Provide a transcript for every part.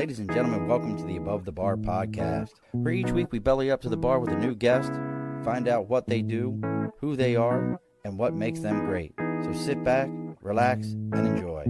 Ladies and gentlemen, welcome to the Above the Bar podcast, where each week we belly up to the bar with a new guest, find out what they do, who they are, and what makes them great. So sit back, relax, and enjoy.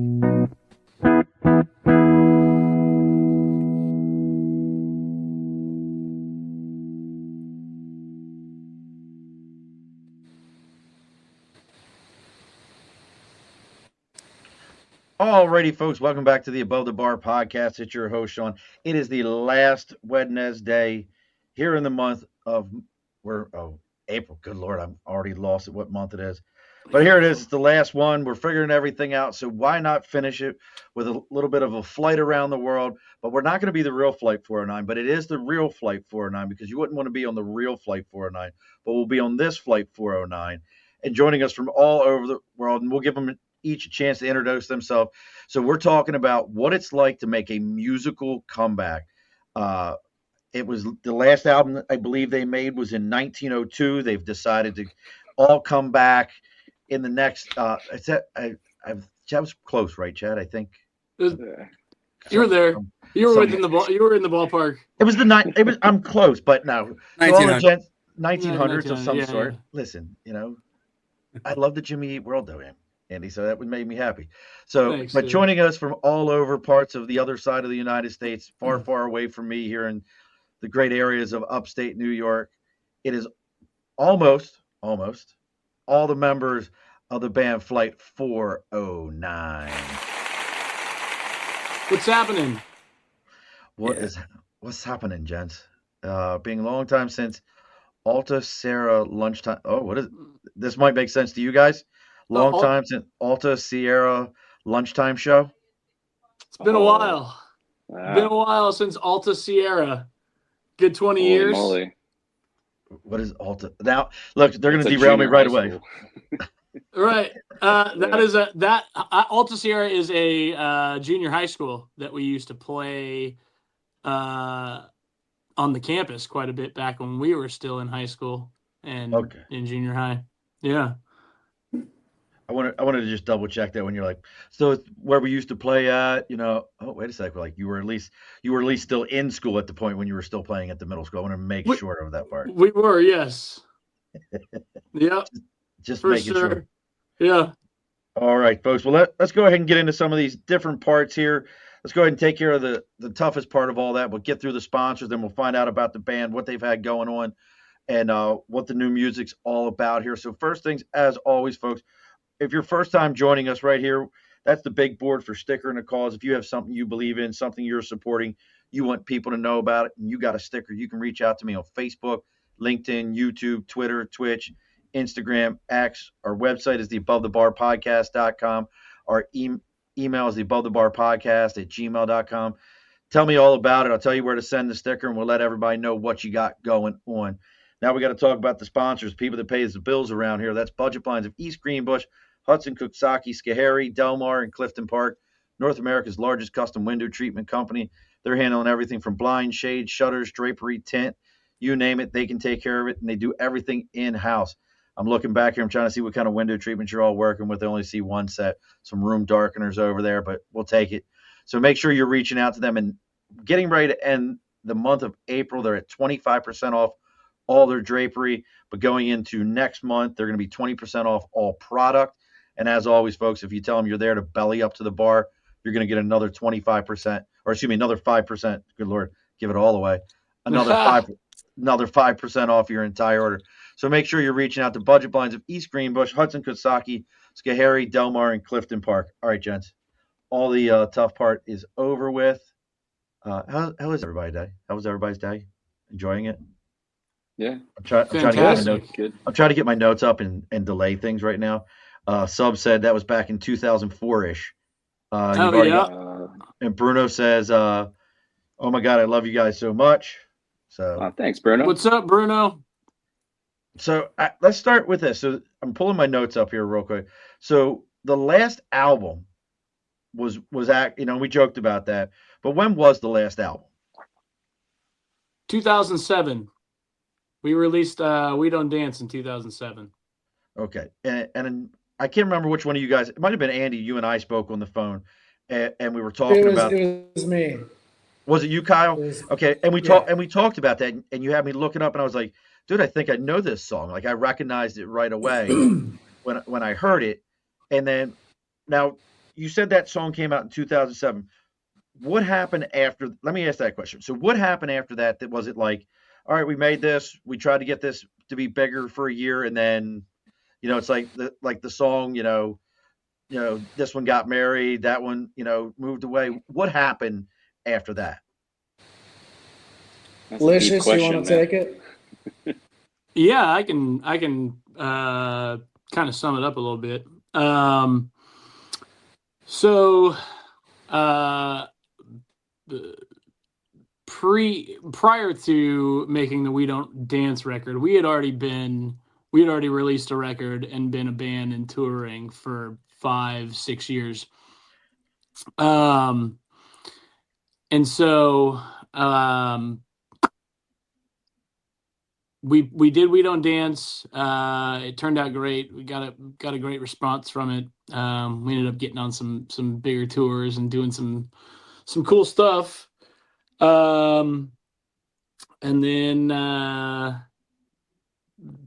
Alrighty, folks, welcome back to the Above the Bar podcast. It's your host, Sean. It is the last Wednesday here in the month of April. Good Lord, I'm already lost at what month it is. But here it is. It's the last one. We're figuring everything out. So why not finish it with a little bit of a flight around the world? But we're not going to be the real Flight 409, but it is the real Flight 409 because you wouldn't want to be on the real Flight 409, but we'll be on this Flight 409. And joining us from all over the world, and we'll give them each a chance to introduce themselves. So we're talking about what it's like to make a musical comeback. It was the last album I believe they made was in 1902. They've decided to all come back in the next. I was close, right, Chad? I think you were there. You were within the ball. You were in the ballpark. It was the night. It was. I'm close, but no. 1900s of some sort. Yeah. Listen, I love the Jimmy Eat World though, Andy. So that would make me happy. So, Thanks, but dude. joining us from all over parts of the other side of the United States, far, far away from me here in the great areas of upstate New York, it is almost all the members of the band Flight 409. What's happening? What's happening, gents? Being a long time since Alta Sierra lunchtime. Oh, what is this? Might make sense to you guys. Long time since Alta Sierra lunchtime show. It's been a while. Wow. Been a while since Alta Sierra. Good 20 years. Moly. What is Alta? Now, look, they're going to That's a derail me junior right high away. school. Right. Alta Sierra is a junior high school that we used to play on the campus quite a bit back when we were still in high school and in junior high. Yeah. I wanted to just double check that when you're like, so it's where we used to play at, oh, wait a sec. Like you were at least still in school at the point when you were still playing at the middle school. I want to make sure of that part. We were, yes. Yep. Just for making sure. Yeah. All right, folks. Well, let's go ahead and get into some of these different parts here. Let's go ahead and take care of the toughest part of all that. We'll get through the sponsors, then we'll find out about the band, what they've had going on, and what the new music's all about here. So first things, as always, folks, if you're first time joining us right here, that's the big board for Sticker and a Cause. If you have something you believe in, something you're supporting, you want people to know about it, and you got a sticker, you can reach out to me on Facebook, LinkedIn, YouTube, Twitter, Twitch, Instagram, X. Our website is theabovethebarpodcast.com. Our email is theabovethebarpodcast@gmail.com. Tell me all about it. I'll tell you where to send the sticker, and we'll let everybody know what you got going on. Now we got to talk about the sponsors, people that pays the bills around here. That's Budget Blinds of East Greenbush, Hudson, Cooksaki, Schoharie, Delmar, and Clifton Park, North America's largest custom window treatment company. They're handling everything from blinds, shades, shutters, drapery, tint, you name it. They can take care of it, and they do everything in-house. I'm looking back here. I'm trying to see what kind of window treatments you're all working with. I only see one set, some room darkeners over there, but we'll take it. So make sure you're reaching out to them. And getting ready to end the month of April, they're at 25% off all their drapery. But going into next month, they're going to be 20% off all product. And as always, folks, if you tell them you're there to belly up to the bar, you're going to get another 25%, or excuse me, another 5%. Good Lord, give it all away. Another 5% off your entire order. So make sure you're reaching out to Budget Blinds of East Greenbush, Hudson, Cooksaki, Schoharie, Delmar, and Clifton Park. All right, gents. All the tough part is over with. How is everybody's day? How was everybody's day? Enjoying it? Yeah. I'm trying to get my notes. Good. I'm trying to get my notes up and delay things right now. Sub said that was back in 2004-ish. And Bruno says, "Oh my God, I love you guys so much." So thanks, Bruno. What's up, Bruno? So let's start with this. So I'm pulling my notes up here real quick. So the last album was we joked about that, but when was the last album? 2007. We released We Don't Dance in 2007. Okay. And I can't remember which one of you guys, it might have been Andy, you and I spoke on the phone, and we were talking about. It was me. Was it you, Kyle? Was, Okay, and yeah. we talked about that, and you had me looking up, and I was like, dude, I think I know this song. Like I recognized it right away when I heard it, and then now you said that song came out in 2007. What happened after? Let me ask that question. So what happened after that? That was it like, all right, we made this, we tried to get this to be bigger for a year, and then it's like the song, this one got married, that one, moved away. What happened after that? That's Licious, question, you want to take it? Yeah, I can kind of sum it up a little bit. Prior to making the We Don't Dance record, we had already released a record and been a band and touring for 5-6 years. And so we did We Don't Dance. It turned out great. We got a great response from it. We ended up getting on some bigger tours and doing some cool stuff. And then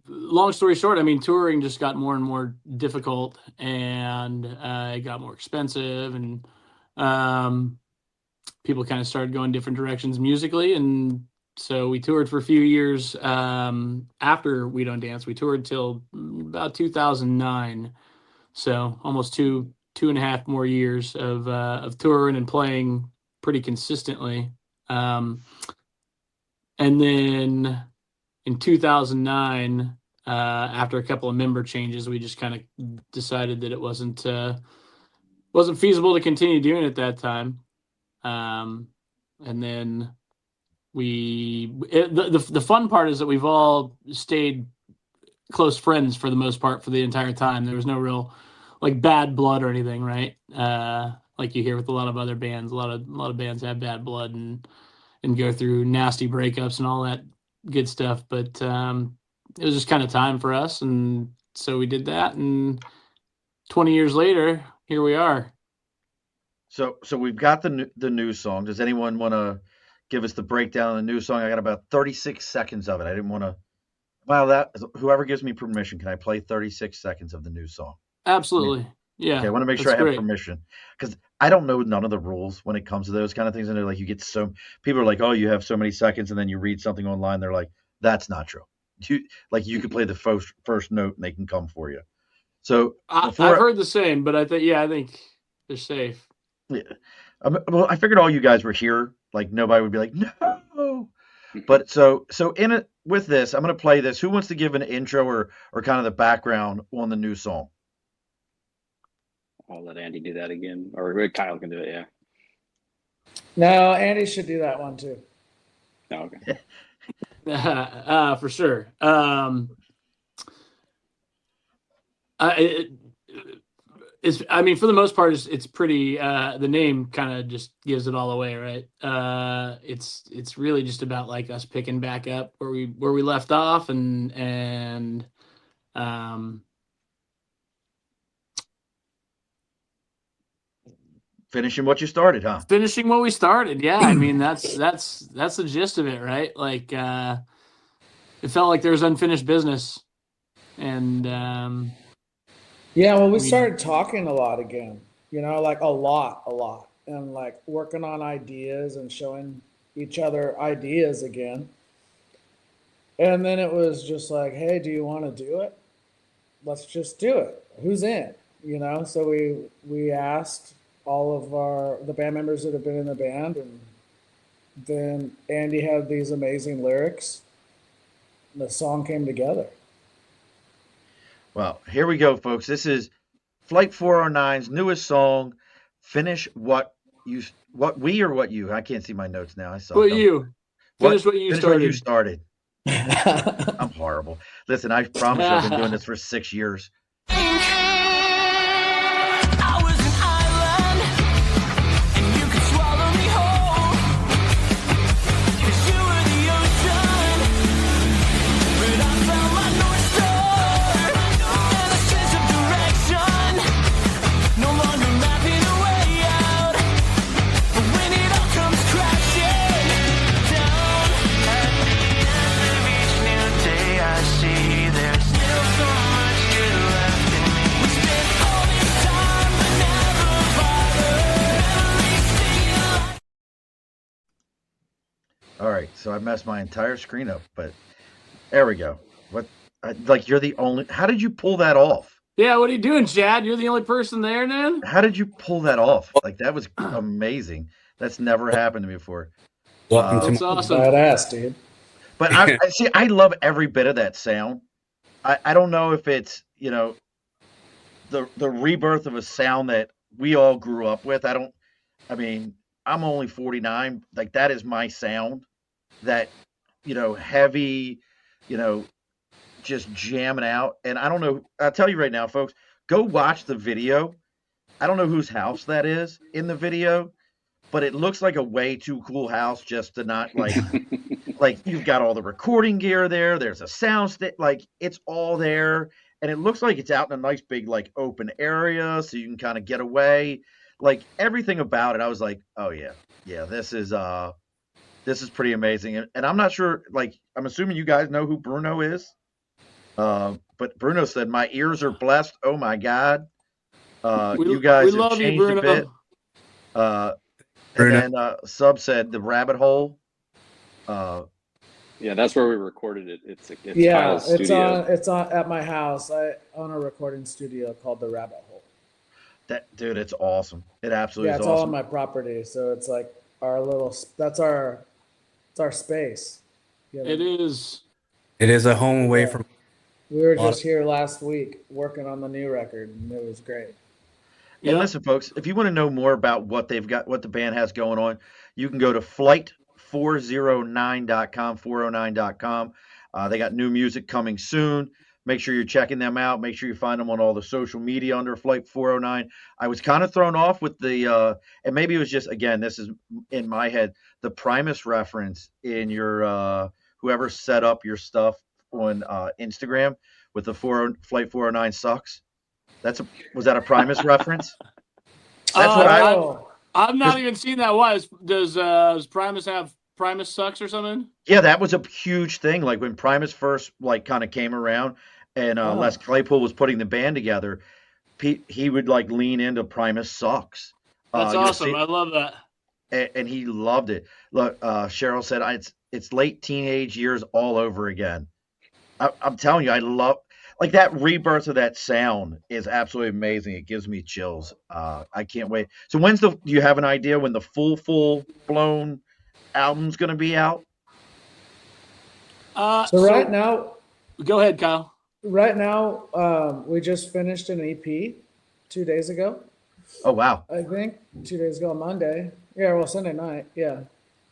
long story short, I mean, touring just got more and more difficult, and it got more expensive, and people kind of started going different directions musically. And so we toured for a few years after We Don't Dance. We toured till about 2009. So almost two and a half more years of touring and playing pretty consistently. And then in 2009, after a couple of member changes, we just kind of decided that it wasn't feasible to continue doing it at that time. And then the fun part is that we've all stayed close friends for the most part for the entire time. There was no real like bad blood or anything, right? Like you hear with a lot of other bands. A lot of bands have bad blood and go through nasty breakups and all that good stuff. But it was just kind of time for us, and so we did that. And 20 years later, here we are. So we've got the new song. Does anyone want to give us the breakdown of the new song? I got about 36 seconds of it. I didn't want to. Well, whoever gives me permission, can I play 36 seconds of the new song? Absolutely. Yeah. Okay, I want to make sure I have permission, because I don't know none of the rules when it comes to those kind of things. And they're like, people are like, oh, you have so many seconds, and then you read something online. They're like, that's not true. You could play the first note and they can come for you. So I've heard the same, but I think they're safe. Yeah. Well, I figured all you guys were here. Like nobody would be like, no. But so with this, I'm going to play this. Who wants to give an intro or kind of the background on the new song? I'll let Andy do that again, or Kyle can do it. Yeah. No, Andy should do that one too. Oh, okay. For sure. I mean, for the most part, it's pretty. The name kind of just gives it all away, right? It's really just about like us picking back up where we left off, and finishing what you started, huh? Finishing what we started, yeah. I mean, that's the gist of it, right? Like, it felt like there was unfinished business, and yeah. Well, we started talking a lot again, like a lot, and like working on ideas and showing each other ideas again. And then it was just like, hey, do you want to do it? Let's just do it. Who's in? So we asked all of the band members that have been in the band, and then Andy had these amazing lyrics, and the song came together. Well, here we go, folks. This is Flight 409's newest song, Finish What You. I can't see my notes now. I saw what you started. I'm horrible. Listen, I promise you I've been doing this for 6 years. All right, so I messed my entire screen up, but there we go. What? Like you're the only. How did you pull that off? Yeah, what are you doing, Chad? You're the only person there, man. How did you pull that off? Like that was amazing. That's never happened to me before. Welcome to That's my. awesome. Badass, dude. But I see. I love every bit of that sound. I don't know if it's the rebirth of a sound that we all grew up with. I mean, I'm only 49. Like that is my sound. That heavy, you know, just jamming out. And I don't know. I'll tell you right now, folks. Go watch the video. I don't know whose house that is in the video, but it looks like a way too cool house just to not like you've got all the recording gear there. There's a sound stick, like it's all there, and it looks like it's out in a nice big like open area, so you can kind of get away. Like everything about it, I was like, oh yeah, yeah, this is pretty amazing. And I'm not sure, like I'm assuming you guys know who Bruno is, but Bruno said my ears are blessed. Oh my God, you guys we have love you, changed a bit. Bruno. And Bruno. then Sub said the rabbit hole. Yeah, that's where we recorded it. It's Yeah, Kyle's studio. it's on at my house. I own a recording studio called the Rabbit Hole. That dude, it's awesome. It absolutely Yeah, is it's all on awesome. my property, so it's like our little. That's our. It's our space. You know? It is. It is a home away Yeah. from. We were a lot just here last week working on the new record, and it was great. And Yep. listen, folks, if you want to know more about what they've got, what the band has going on, you can go to flight409.com, 409.com. They got new music coming soon. Make sure you're checking them out. Make sure you find them on all the social media under Flight 409. I was kind of thrown off with and maybe it was just, again, this is in my head, the Primus reference in your, whoever set up your stuff on Instagram with the Flight 409 sucks. Was that a Primus reference? That's what I've not even seen that. Why does Primus have Primus sucks or something? Yeah, that was a huge thing. Like when Primus first like kind of came around, and Les Claypool was putting the band together, he would like lean into Primus sucks. That's awesome. I love that. And he loved it. Look, Cheryl said it's late teenage years all over again. I'm telling you, I love like that rebirth of that sound is absolutely amazing. It gives me chills. I can't wait. So do you have an idea when the full blown album's going to be out? So right now, go ahead, Kyle. Right now, we just finished an EP 2 days ago. Oh wow! I think 2 days ago, Monday. Yeah, well, Sunday night. Yeah,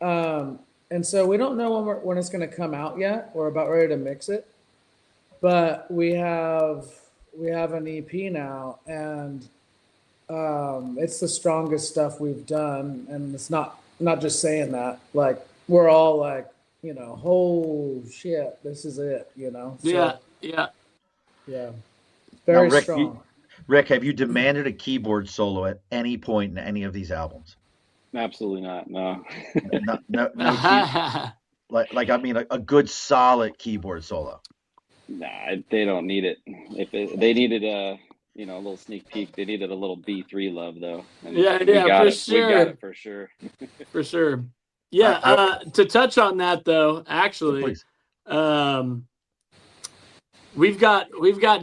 and so we don't know when it's going to come out yet. We're about ready to mix it, but we have an EP now, and it's the strongest stuff we've done. And it's not just saying that. Like we're all like, oh shit, this is it. So, yeah. Very now, Rick, strong. Rick, have you demanded a keyboard solo at any point in any of these albums? Absolutely not. No. No like I mean, a good solid keyboard solo. Nah, they don't need it. They needed a little sneak peek. They needed a little B3 love though. And yeah, we got for it. sure. We got it for sure. For sure. Yeah. To touch on that though, actually, we've got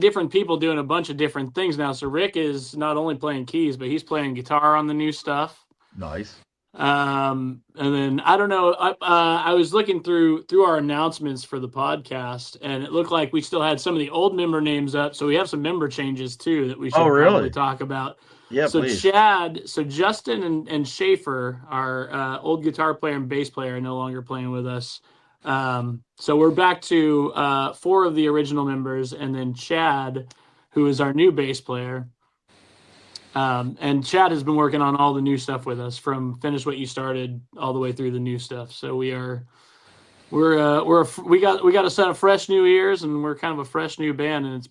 different people doing a bunch of different things now. So Rick is not only playing keys, but he's playing guitar on the new stuff. Nice. And then I don't know. I was looking through our announcements for the podcast, and it looked like we still had some of the old member names up. So we have some member changes too that we should probably talk about. Yeah, so please. Justin and Schaefer, our old guitar player and bass player, are no longer playing with us. So we're back to 4 of the original members, and then Chad, who is our new bass player. And Chad has been working on all the new stuff with us, from Finish What You Started all the way through the new stuff. So we got a set of fresh new ears, and we're kind of a fresh new band, and it's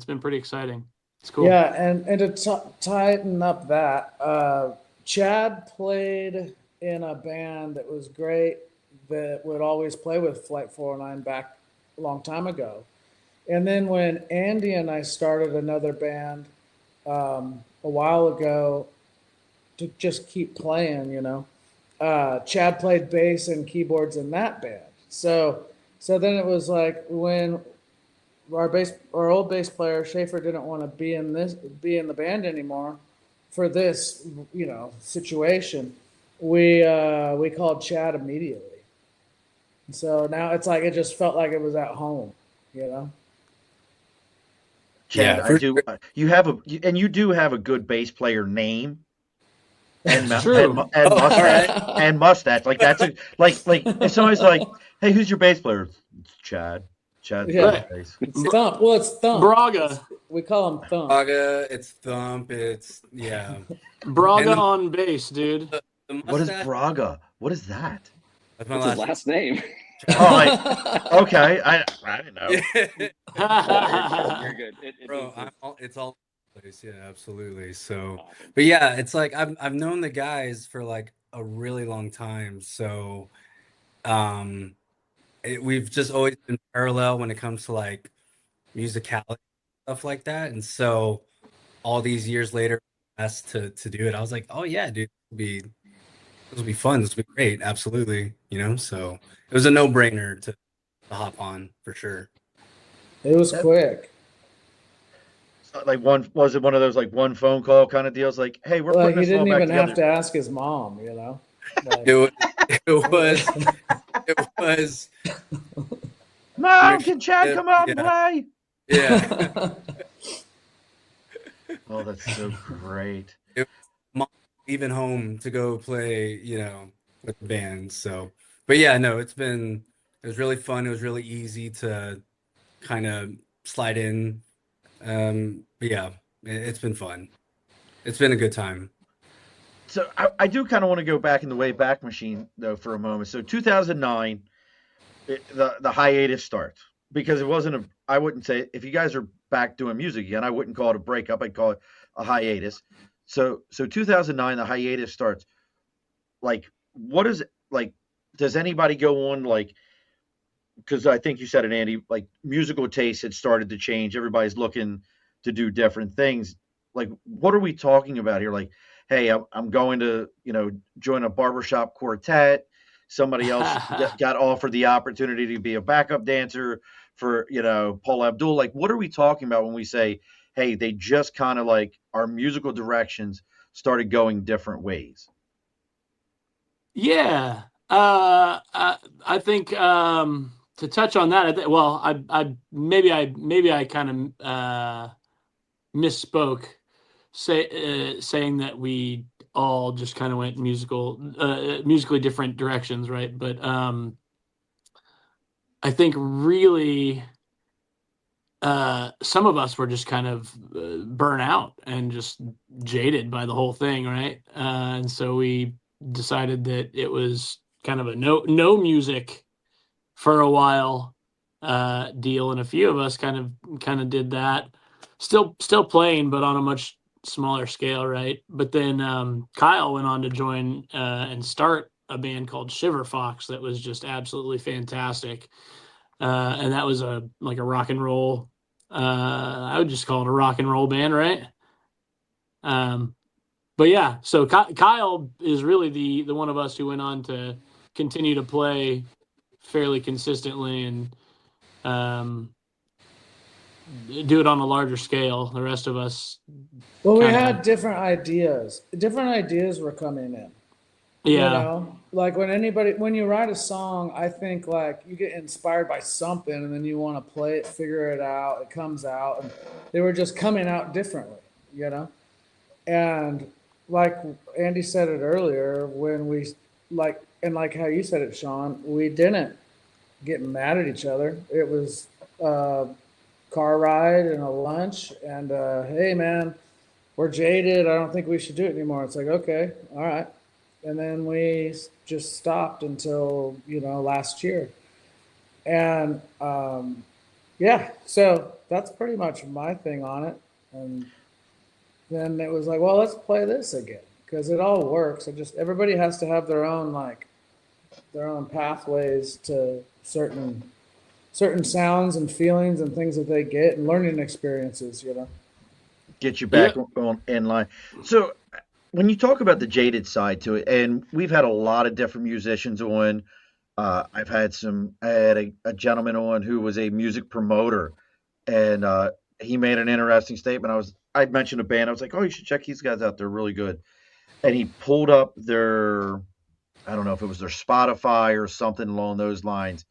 been pretty exciting. It's cool. Yeah, and to tighten up that, Chad played in a band that was great that would always play with Flight 409 back a long time ago. And then when Andy and I started another band a while ago to just keep playing, Chad played bass and keyboards in that band. So then it was like when our old bass player Schaefer didn't want to be in the band anymore for this, situation. We called Chad immediately. So now it's like it just felt like it was at home, Chad, Yeah, I do. You do have a good bass player name and That's true. Oh, all mustache right. and mustache. Like that's a like if somebody's like, "Hey, who's your bass player?" It's Chad. Chad's Yeah. good bass. It's Thump. Well, it's Thump. Braga. We call him Thump. Braga, it's Thump, it's yeah. Braga And on bass, dude. the What is mustache. Braga? What is that? That's my What's his last. last name? Oh, okay. I didn't know. You're good. Bro, it's all over the place. Yeah, absolutely. So, Awesome. but yeah, it's like I've known the guys for like a really long time. So, we've just always been parallel when it comes to like musicality stuff like that. And so, all these years later, asked to do it, I was like, oh yeah, dude, this will be fun. This will be great. Absolutely. So it was a no-brainer to hop on for sure. It was quick. Like was it one of those like one phone call kind of deals? Like, hey, we're Like putting he this all didn't back even have together. to ask his mom, Like, It was Mom, can Chad come out and Yeah. play? Yeah. Oh, that's so great. Even home to go play, with the band. So, but yeah, no, it was really fun. It was really easy to kind of slide in. But yeah, it's been fun. It's been a good time. So I do kind of want to go back in the Wayback Machine though for a moment. So 2009, the hiatus starts because it wasn't I wouldn't say if you guys are back doing music again, I wouldn't call it a breakup. I'd call it a hiatus. So 2009, the hiatus starts. Like, what is it like? Does anybody go on like? Because I think you said it, Andy. Like musical taste had started to change. Everybody's looking to do different things. Like, what are we talking about here? Like, hey, I'm going to join a barbershop quartet. Somebody else got offered the opportunity to be a backup dancer for Paul Abdul. Like, what are we talking about when we say, hey, they just kind of like our musical directions started going different ways? Yeah. I think to touch on that, maybe I kind of misspoke, saying that we all just kind of went musically different directions, right? But I think really some of us were just kind of burnt out and just jaded by the whole thing, right? And so we decided that it was kind of a no music for a while deal, and a few of us kind of did that. Still playing, but on a much smaller scale, right? But then Kyle went on to join and start a band called Shiver Fox that was just absolutely fantastic. And that was a rock and roll. I would just call it a rock and roll band, right? But yeah, so Kyle is really the one of us who went on to continue to play fairly consistently and do it on a larger scale. The rest of us, well, we had different ideas. Different ideas were coming in. Yeah. Like when you write a song, I think like you get inspired by something and then you want to play it, figure it out, it comes out, and they were just coming out differently, And like Andy said it earlier, when we like how you said it, Sean, we didn't get mad at each other. It was a car ride and a lunch and hey man, we're jaded. I don't think we should do it anymore. It's like, okay, all right. And then we just stopped until last year, and yeah, so that's pretty much my thing on it. And then it was like, well, let's play this again because it all works. Everybody has to have their own pathways to certain sounds and feelings and things that they get and learning experiences. Get you back on in line. So when you talk about the jaded side to it, and we've had a lot of different musicians on. I had a gentleman on who was a music promoter, and he made an interesting statement. I mentioned a band. I was like, oh, you should check these guys out. They're really good. And he pulled up their, I don't know if it was their Spotify or something along those lines.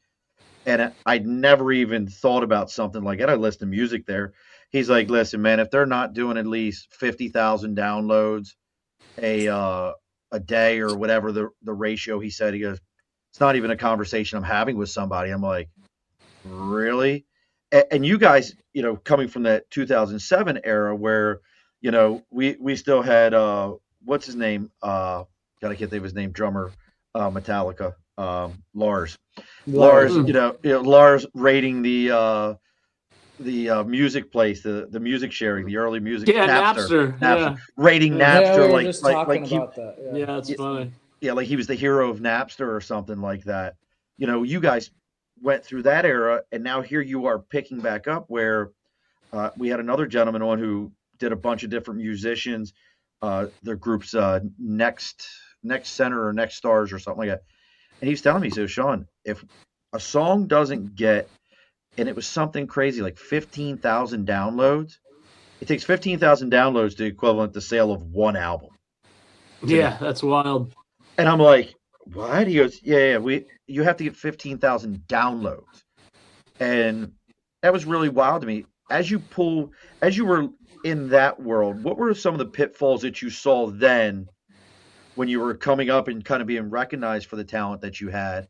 And I'd never even thought about something like that. I listen to music there. He's like, listen, man, if they're not doing at least 50,000 downloads a uh, a day or whatever the ratio, he said, he goes, it's not even a conversation I'm having with somebody. I'm like, really? And you guys, coming from that 2007 era where, we still had what's his name? Gotta get his name, drummer, Metallica, Lars. Lars, Lars rating the music place, the music sharing, the early music. Yeah, Napster. Yeah. Rating Napster. Yeah, we were just talking about that. Yeah, it's funny. Yeah, like he was the hero of Napster or something like that. You guys went through that era, and now here you are picking back up where we had another gentleman on who did a bunch of different musicians, their groups, Next Center or Next Stars or something like that. And he's telling me, so Sean, if a song doesn't get, and it was something crazy like 15,000 downloads, it takes 15,000 downloads to equivalent the sale of one album. Yeah, that's wild. And I'm like, what? He goes, yeah, you have to get 15,000 downloads. And that was really wild to me. As you were in that world, what were some of the pitfalls that you saw then when you were coming up and kind of being recognized for the talent that you had?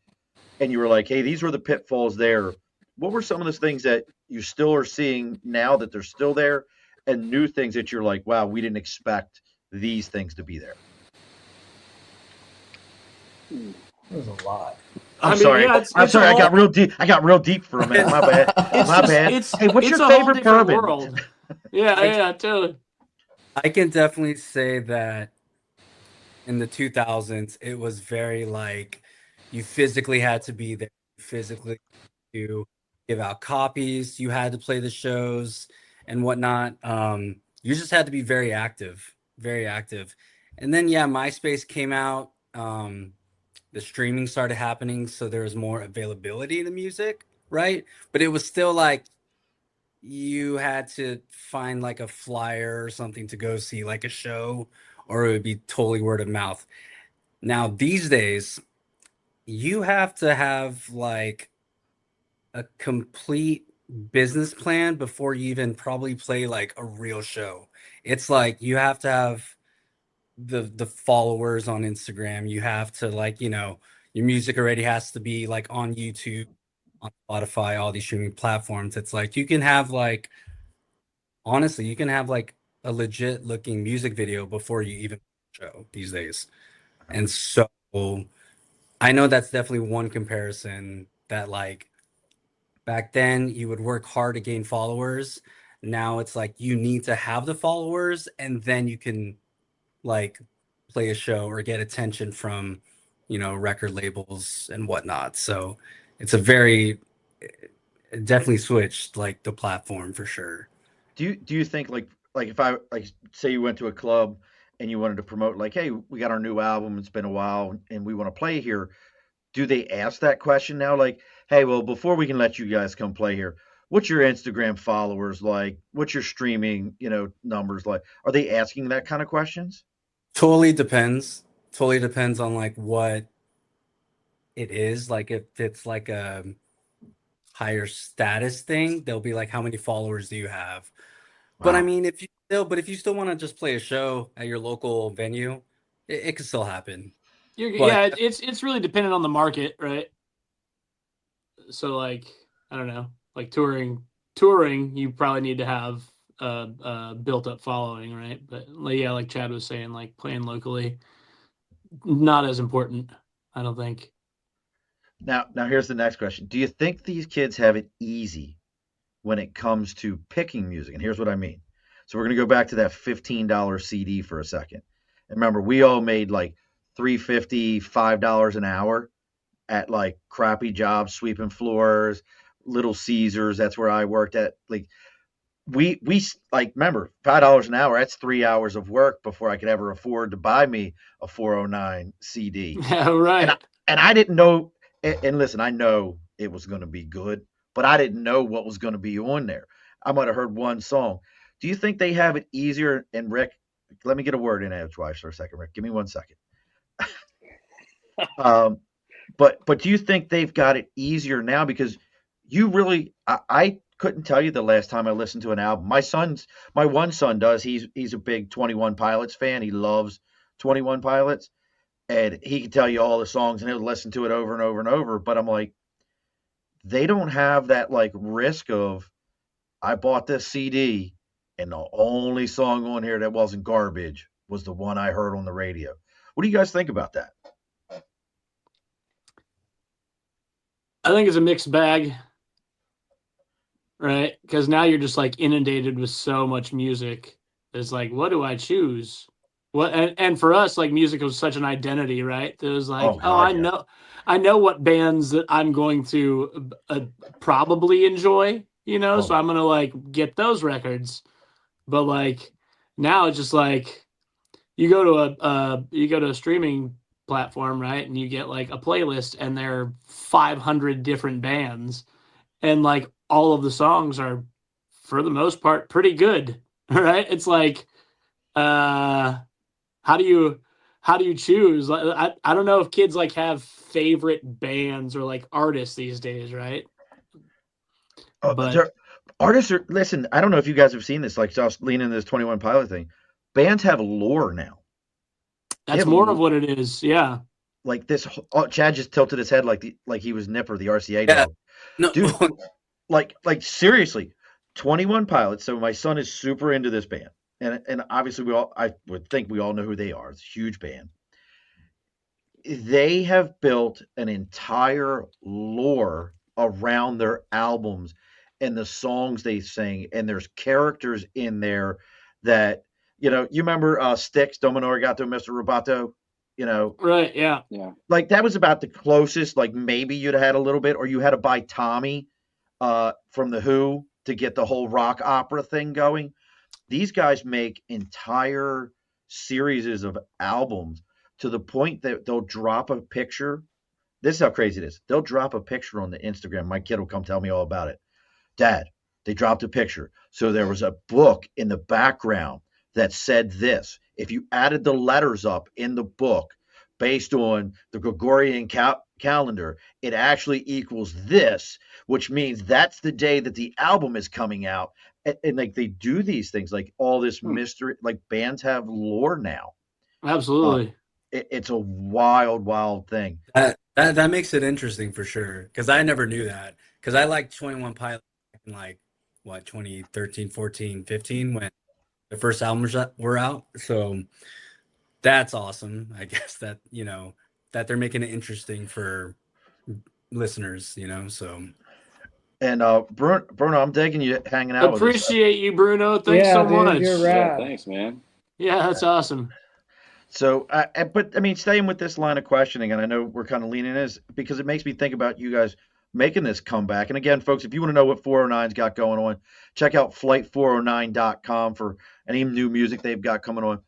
And you were like, hey, these were the pitfalls there. What were some of those things that you still are seeing now that they're still there, and new things that you're like, wow, we didn't expect these things to be there? There's a lot. I'm sorry. Yeah, I'm sorry. I got real deep. I got real deep for a minute. My bad. My bad. Hey, what's your favorite bourbon? World. Yeah, totally. I can definitely say that in the 2000s, it was very like you physically had to be there, physically to give out copies. You had to play the shows and whatnot. You just had to be very active, very active. And then, yeah, MySpace came out. The streaming started happening, so there was more availability to music, right? But it was still like you had to find like a flyer or something to go see like a show, or it would be totally word of mouth. Now, these days, you have to have like a complete business plan before you even probably play like a real show. It's like you have to have the followers on Instagram. You have to like, your music already has to be like on YouTube, on Spotify, all these streaming platforms. It's like you can have like, honestly, you can have like a legit looking music video before you even show these days. And so I know that's definitely one comparison that like back then you would work hard to gain followers. Now it's like you need to have the followers and then you can like play a show or get attention from, record labels and whatnot. So it's it definitely switched like the platform for sure. Do you think like if I like say you went to a club and you wanted to promote like, hey, we got our new album, it's been a while and we want to play here. Do they ask that question now? Like, hey, well, before we can let you guys come play here, what's your Instagram followers like? What's your streaming, numbers like? Are they asking that kind of questions? Totally depends. Totally depends on like what it is. Like if it's like a higher status thing, they'll be like, how many followers do you have? Wow. But I mean, if you still want to just play a show at your local venue, it could still happen. Yeah, it's really dependent on the market, right? So like, I don't know, like touring, you probably need to have a built up following, right? But yeah, like Chad was saying, like playing locally, not as important, I don't think. Now here's the next question. Do you think these kids have it easy when it comes to picking music? And here's what I mean. So we're going to go back to that $15 CD for a second. And remember, we all made like $3.50, $5 an hour at like crappy jobs, sweeping floors, Little Caesars. That's where I worked at. Like, we like, remember, $5 an hour, that's 3 hours of work before I could ever afford to buy me a 409 CD. Yeah, And right. I didn't know, and listen, I know it was going to be good, but I didn't know what was going to be on there. I might have heard one song. Do you think they have it easier? And Rick, let me get a word in edgewise for a second, Rick. Give me 1 second. Um, but do you think they've got it easier now? Because you really, I couldn't tell you the last time I listened to an album. My one son does. He's a big 21 Pilots fan. He loves 21 Pilots, and he can tell you all the songs, and he'll listen to it over and over and over. But I'm like, they don't have that like risk of, I bought this CD, and the only song on here that wasn't garbage was the one I heard on the radio. What do you guys think about that? I think it's a mixed bag, right? Because now you're just like inundated with so much music. It's like, what do I choose? What and for us, like music was such an identity, right? It was like, Oh God, yeah. I know what bands that I'm going to probably enjoy, Oh, so I'm gonna like get those records. But like now, it's just like you go to a streaming platform, right? And you get like a playlist, and there are 500 different bands, and like all of the songs are, for the most part, pretty good, right? It's like, how do you choose? I don't know if kids like have favorite bands or like artists these days, right? But artists are, listen, I don't know if you guys have seen this, like just leaning into this 21 Pilot thing. Bands have lore now. that's more of what it is. Yeah. Like this, Chad just tilted his head like he was Nipper, the RCA Yeah. dog. No. Dude, like seriously, 21 Pilots. So my son is super into this band. And obviously I would think we all know who they are. It's a huge band. They have built an entire lore around their albums and the songs they sing, and there's characters in there that, you remember Styx, Domo Arigato, Mr. Roboto, Right. Yeah. like that was about the closest, like maybe you'd had a little bit, or you had to buy Tommy from the Who to get the whole rock opera thing going. These guys make entire series of albums to the point that they'll drop a picture. This is how crazy it is. They'll drop a picture on the Instagram. My kid will come tell me all about it. Dad, they dropped a picture. So there was a book in the background that said this. If you added the letters up in the book based on the Gregorian calendar, it actually equals this, which means that's the day that the album is coming out. And like they do these things, like all this mystery, like bands have lore now. Absolutely. It's a wild, wild thing. That makes it interesting for sure, because I never knew that. Because I liked 21 Pilots in like, what, 2013, 14, 15, when the first albums were out. So that's awesome. I guess that, that they're making it interesting for listeners, so. And Bruno, I'm digging you hanging out with us. Appreciate you, Bruno. Thanks so much. You're rad. Yeah, thanks, man. Yeah, that's awesome. So, but I mean, staying with this line of questioning, and I know we're kind of leaning in this because it makes me think about you guys making this comeback. And again, folks, if you want to know what 409's got going on, check out flight409.com for any new music they've got coming on.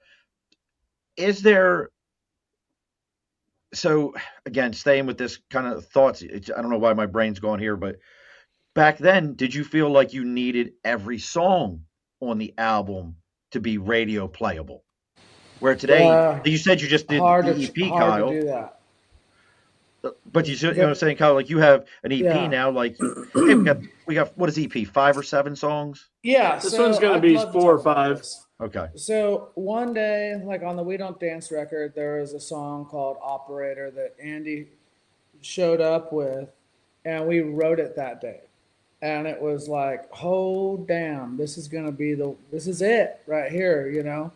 So again, staying with this kind of thoughts, I don't know why my brain's going here, but back then, did you feel like you needed every song on the album to be radio playable? Where today, you said you just did the EP, Kyle. To do that. But you know what I'm saying, Kyle? Like you have an EP now. Like, hey, we got what is EP? 5 or 7 songs? Yeah, this one's gonna be 4 or 5. Okay. So one day, like on the We Don't Dance record, there was a song called Operator that Andy showed up with, and we wrote it that day. And it was like, oh damn, this is gonna be this is it right here,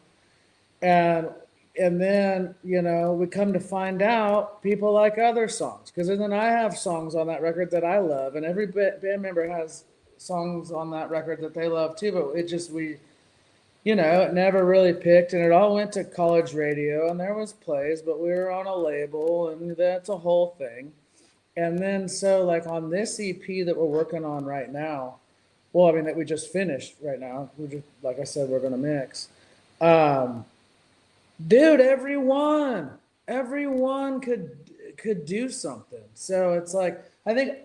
And then, we come to find out people like other songs. Because then I have songs on that record that I love. And every band member has songs on that record that they love too. But it just, it never really picked. And it all went to college radio. And there was plays, but we were on a label. And that's a whole thing. And then so like on this EP that we're working on right now, Well, I mean, that we just finished right now. We just, like I said, we're going to mix. Um, Dude, everyone could do something. So it's like, I think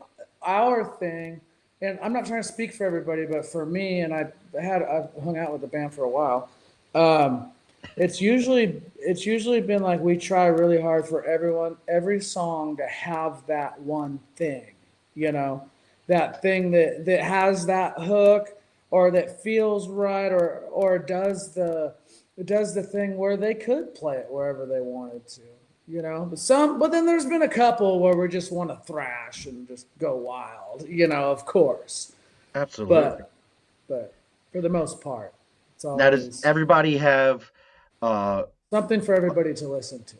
our thing, and I'm not trying to speak for everybody, but for me, and I've hung out with the band for a while. Um, it's usually been like we try really hard for every song to have that one thing, you know, that thing that has that hook or that feels right or does the thing where they could play it wherever they wanted to, you know. But then there's been a couple where we just want to thrash and just go wild, you know. Of course, Absolutely. but for the most part, it's Now, does always everybody have uh something for everybody to listen to.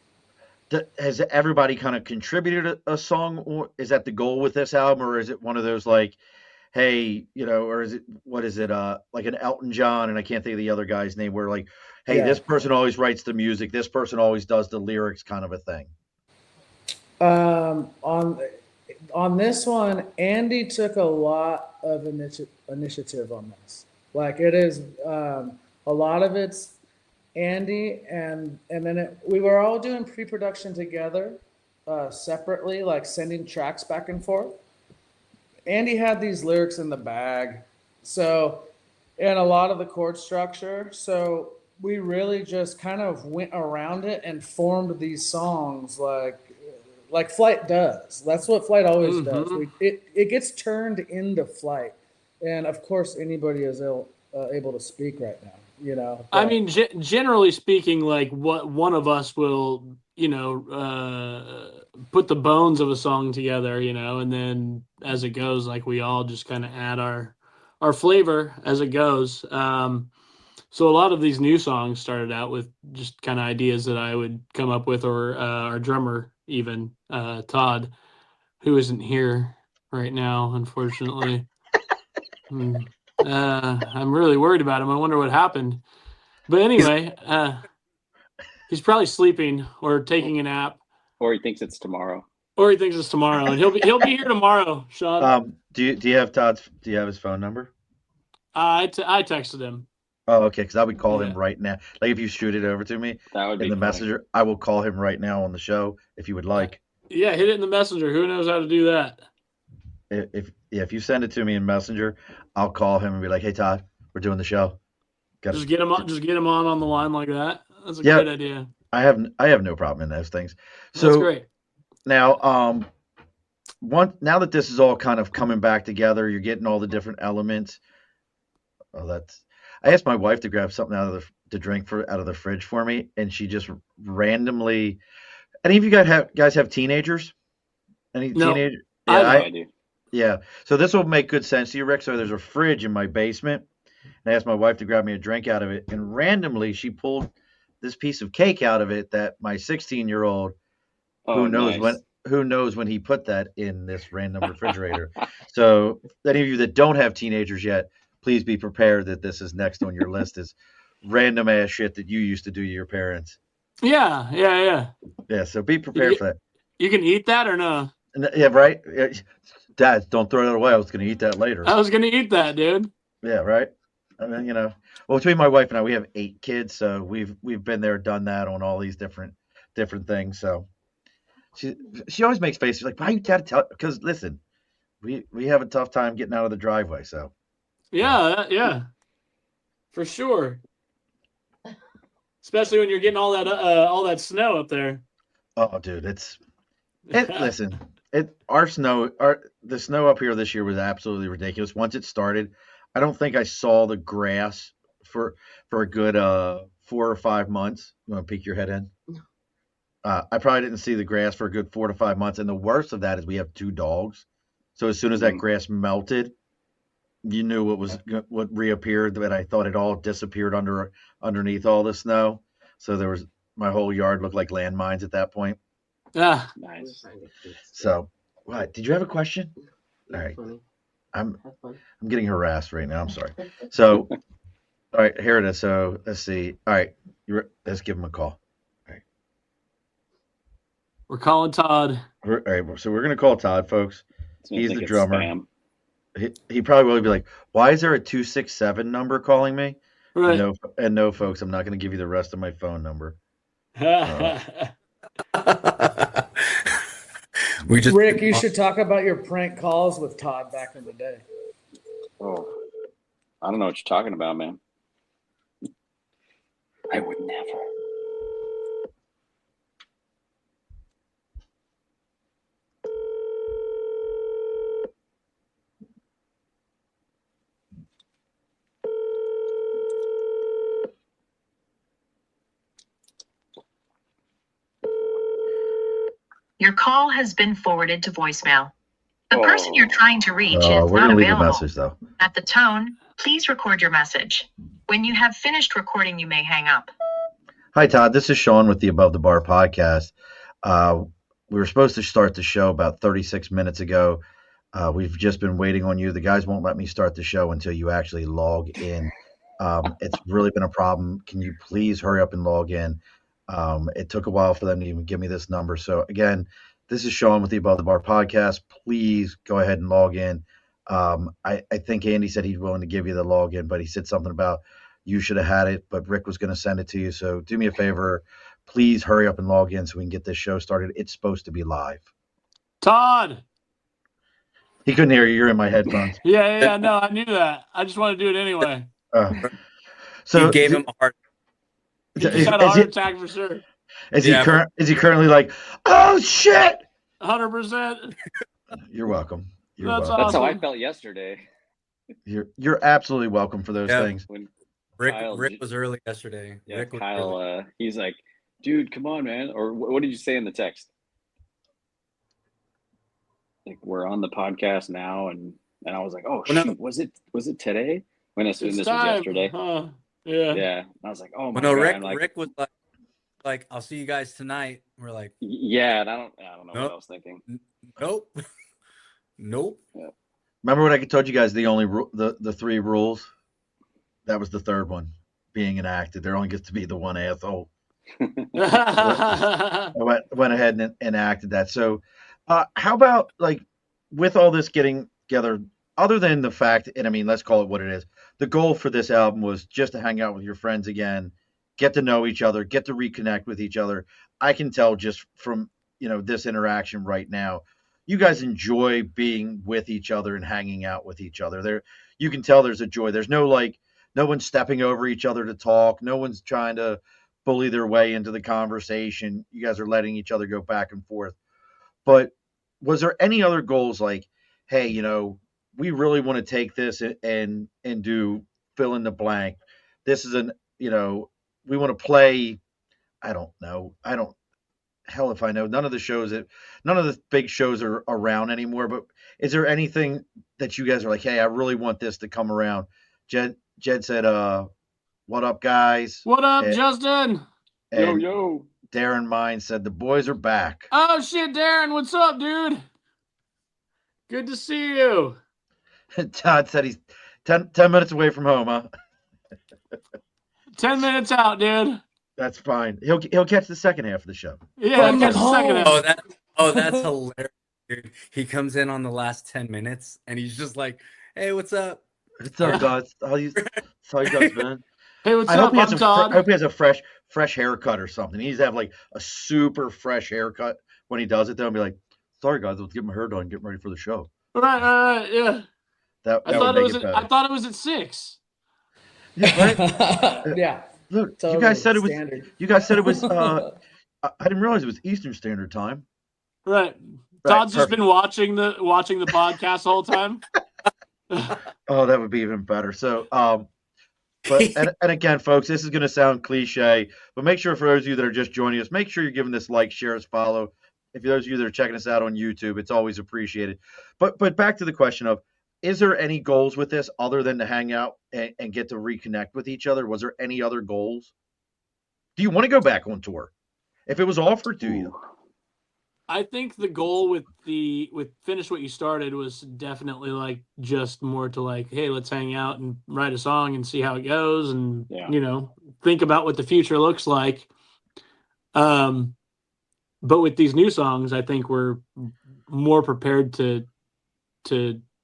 has everybody kind of contributed a song, or is that the goal with this album, or is it one of those like, hey, or is it, what is it, like an Elton John, and I can't think of the other guy's name, where like, hey, Yeah. this person always writes the music, this person always does the lyrics, kind of a thing. Um, on on this one, Andy took a lot of initiative on this. Like it is, a lot of it's Andy, and then we were all doing pre-production together, separately, like sending tracks back and forth. Andy had these lyrics in the bag, so and a lot of the chord structure. So we really just kind of went around it and formed these songs like Flight does. That's what Flight always does. It gets turned into Flight, and of course anybody is able to speak right now. You know, I mean, generally speaking, like what one of us will, put the bones of a song together, and then as it goes, like we all just kind of add our flavor as it goes. So a lot of these new songs started out with just kind of ideas that I would come up with, or our drummer, even Todd, who isn't here right now, unfortunately. I'm really worried about him. I wonder what happened. But anyway, he's probably sleeping or taking a nap, Or he thinks it's tomorrow. And he'll be here tomorrow, Sean. Do you have his phone number? I texted him. Oh, okay, because I would call him right now. Like if you shoot it over to me That would be in the cool. messenger, I will call him right now on the show if you would like. Yeah, hit it in the messenger. Who knows how to do that? If you send it to me in Messenger, I'll call him and be like, "Hey Todd, we're doing the show." Just get him on the line like that. That's a great idea. I have no problem in those things. So that's great. Now, now that this is all kind of coming back together, you're getting all the different elements. Oh, I asked my wife to grab something to drink out of the fridge for me, and she just randomly. Any of you guys have teenagers? Any No. teenager? Yeah, I do. Yeah. So this will make good sense to you, Rick. So there's a fridge in my basement, and I asked my wife to grab me a drink out of it, and randomly she pulled this piece of cake out of it that my 16-year-old, who knows when he put that in this random refrigerator. So any of you that don't have teenagers yet, please be prepared that this is next on your list is random ass shit that you used to do to your parents. Yeah. Yeah, so be prepared for that. You can eat that or no? Yeah, right? Dad, don't throw that away. I was going to eat that later. I was going to eat that, dude. Yeah, right? I mean, well, between my wife and I, we have 8 kids, so we've been there, done that on all these different things. So she always makes faces like, why you gotta tell? Because listen, we have a tough time getting out of the driveway. So yeah, for sure. Especially when you're getting all that snow up there. Oh, dude, listen, the snow up here this year was absolutely ridiculous. Once it started, I don't think I saw the grass for a good 4 or 5 months. You want to peek your head in? I probably didn't see the grass for a good 4 to 5 months. And the worst of that is we have 2 dogs. So as soon as that grass melted, you knew what reappeared, that I thought it all disappeared underneath all the snow. So my whole yard looked like landmines at that point. Ah, Nice. So what? Did you have a question? All right. I'm getting harassed right now. I'm sorry. So, all right, here it is. So let's see. All right, let's give him a call. All right. We're calling Todd. All right, so we're gonna call Todd, folks. He's the drummer. He probably will be like, "Why is there a 267 number calling me?" Right. And no, folks, I'm not going to give you the rest of my phone number. We just Rick, you should talk about your prank calls with Todd back in the day. Oh, I don't know what you're talking about, man. I would never. Your call has been forwarded to voicemail. The person you're trying to reach is we're not gonna leave a available. message though. At the tone, please record your message. When you have finished recording, you may hang up. Hi, Todd. This is Sean with the Above the Bar podcast. We were supposed to start the show about 36 minutes ago. We've just been waiting on you. The guys won't let me start the show until you actually log in. It's really been a problem. Can you please hurry up and log in? It took a while for them to even give me this number. So again, this is Sean with the Above the Bar podcast. Please go ahead and log in. I think Andy said he's willing to give you the login, but he said something about you should have had it, but Rick was going to send it to you. So do me a favor. Please hurry up and log in so we can get this show started. It's supposed to be live. Todd. He couldn't hear you. You're in my headphones. Yeah. No, I knew that. I just want to do it anyway. So he gave him a heart. He just had a heart attack for sure. Is he currently like, oh shit? 100%. You're welcome. That's That's how I awesome. felt yesterday. You're absolutely welcome for those things. When Rick was early yesterday. Yeah, Rick was Kyle, early. he's like, dude, come on, man. Or what did you say in the text? Like, we're on the podcast now, and I was like, oh shoot, was it today? When this was yesterday. Huh. Yeah. Yeah. And I was like, oh my no, God. Rick was like, I'll see you guys tonight. We're like, yeah, and I don't know what I was thinking. Nope. Yeah. Remember what I told you guys? The three rules. That was the third one being enacted. There only gets to be the one asshole. I went ahead and enacted that. So, how about like with all this getting together? Other than the fact, and I mean, let's call it what it is. The goal for this album was just to hang out with your friends again, get to know each other, get to reconnect with each other. I can tell just from this interaction right now, you guys enjoy being with each other and hanging out with each other. There, you can tell there's a joy. There's no one's stepping over each other to talk. No one's trying to bully their way into the conversation. You guys are letting each other go back and forth. But was there any other goals like, hey, we really want to take this and do fill in the blank. This is we want to play. I don't know. Hell if I know. None of the big shows are around anymore. But is there anything that you guys are like, hey, I really want this to come around? Jed said, what up, guys? What up, Justin? Yo. Darren Mine said the boys are back. Oh shit, Darren, what's up, dude? Good to see you. Todd said he's 10 minutes away from home, huh? 10 minutes out, dude. That's fine. He'll catch the second half of the show. Yeah, he'll catch the second half. That's hilarious, dude. He comes in on the last 10 minutes and he's just like, hey, what's up? What's up, guys? How you guys been? Hey, what's up? I'm Todd. I hope he has a fresh haircut or something. He needs to have like a super fresh haircut when he does it. They'll be like, sorry guys, let's get my hair done, getting ready for the show. Right, yeah. I thought it was at 6. Yeah, right? Yeah. Look, totally. you guys said it was Standard. You guys said it was I didn't realize it was Eastern Standard Time. Right. Todd's just been watching the podcast the whole time. Oh, that would be even better. So but and again, folks, this is going to sound cliche, but make sure for those of you that are just joining us, make sure you're giving this like, share us, follow. If those of you that are checking us out on YouTube, it's always appreciated. But back to the question of, is there any goals with this other than to hang out and get to reconnect with each other? Was there any other goals? Do you want to go back on tour? If it was offered to you? I think the goal with Finish What You Started was definitely like just more to like, hey, let's hang out and write a song and see how it goes and think about what the future looks like. But with these new songs, I think we're more prepared to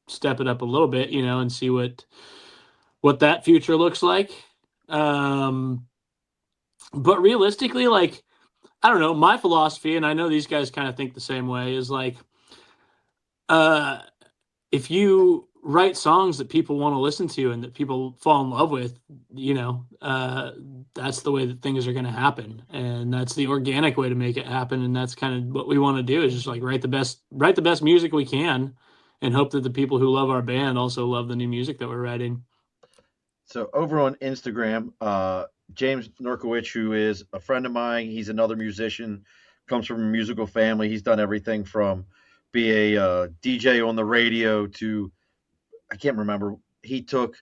step it up a little bit, and see what that future looks like. But realistically, like, I don't know, my philosophy, and I know these guys kind of think the same way, is like, if you write songs that people want to listen to and that people fall in love with, that's the way that things are going to happen, and that's the organic way to make it happen. And that's kind of what we want to do, is just like write the best music we can, and hope that the people who love our band also love the new music that we're writing. So over on Instagram, James Norkowicz, who is a friend of mine, he's another musician, comes from a musical family. He's done everything from be a DJ on the radio to, I can't remember. He took